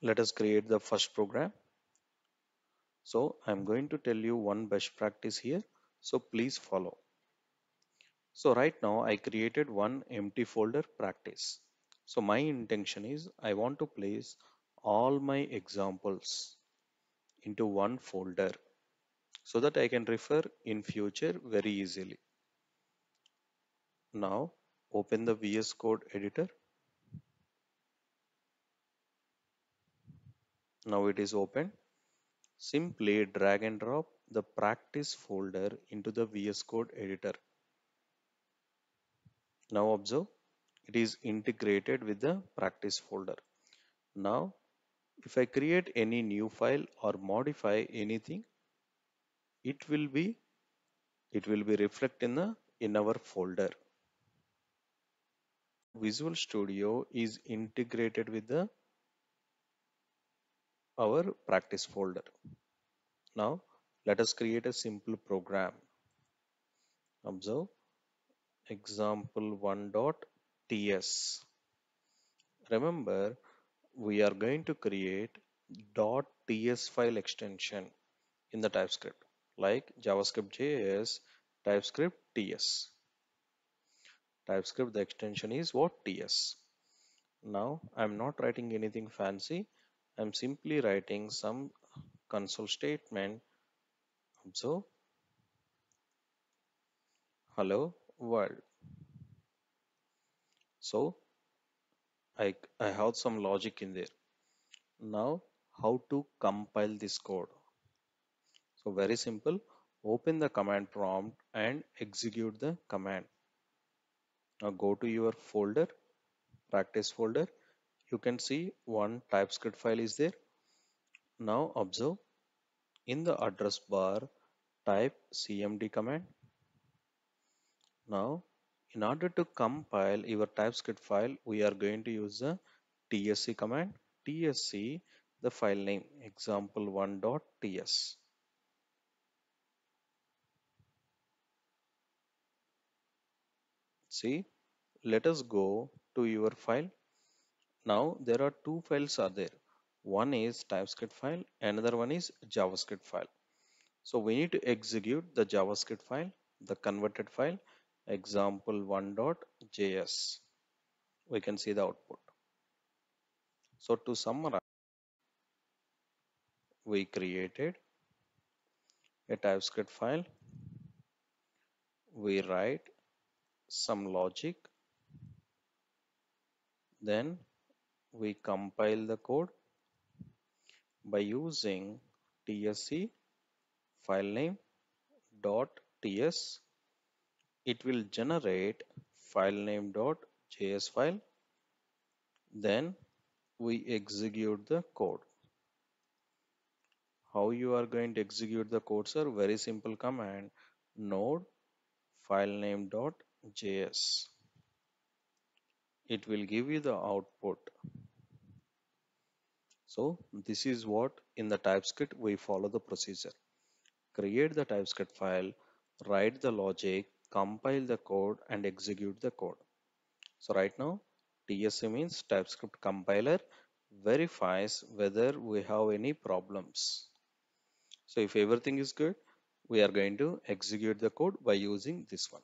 Let us create the first program. So I'm going to tell you one best practice here. So please follow. So right now I created one empty folder practice. So my intention is I want to place all my examples into one folder so that I can refer in future very easily. Now open the VS Code editor. Now it is open. Simply drag and drop the practice folder into the VS Code editor. Now observe it is integrated with the practice folder. Now if I create any new file or modify anything, it will be reflect in the in our folder. Visual Studio is integrated with the our practice folder. Now let us create a simple program. Observe example1.ts. Remember, we are going to create .ts file extension in the TypeScript like JavaScript JS, TypeScript TS. TypeScript, the extension is what? TS. Now I'm not writing anything fancy. I'm simply writing some console statement. Observe, hello world. So I have some logic in there. Now how to compile this code? So very simple. Open the command prompt and execute the command. Now go to your folder, practice folder. You can see one TypeScript file is there. Now observe in the address bar, type cmd command. Now in order to compile your TypeScript file, we are going to use the tsc command. Tsc, the file name example1.ts. See, let us go to your file. Now there are two files are there. One is TypeScript file, another one is JavaScript file. So we need to execute the JavaScript file, the converted file, example1.js. We can see the output. So to summarize, we created a TypeScript file. We write some logic. Then we compile the code by using tsc file name .ts. It will generate file name .js file. Then we execute the code. How you are going to execute the code, sir? Very simple command, node filename.js. It will give you the output. So this is what in the TypeScript we follow the procedure. Create the TypeScript file, write the logic, compile the code and execute the code. So right now TSC means TypeScript compiler verifies whether we have any problems. So if everything is good, we are going to execute the code by using this one.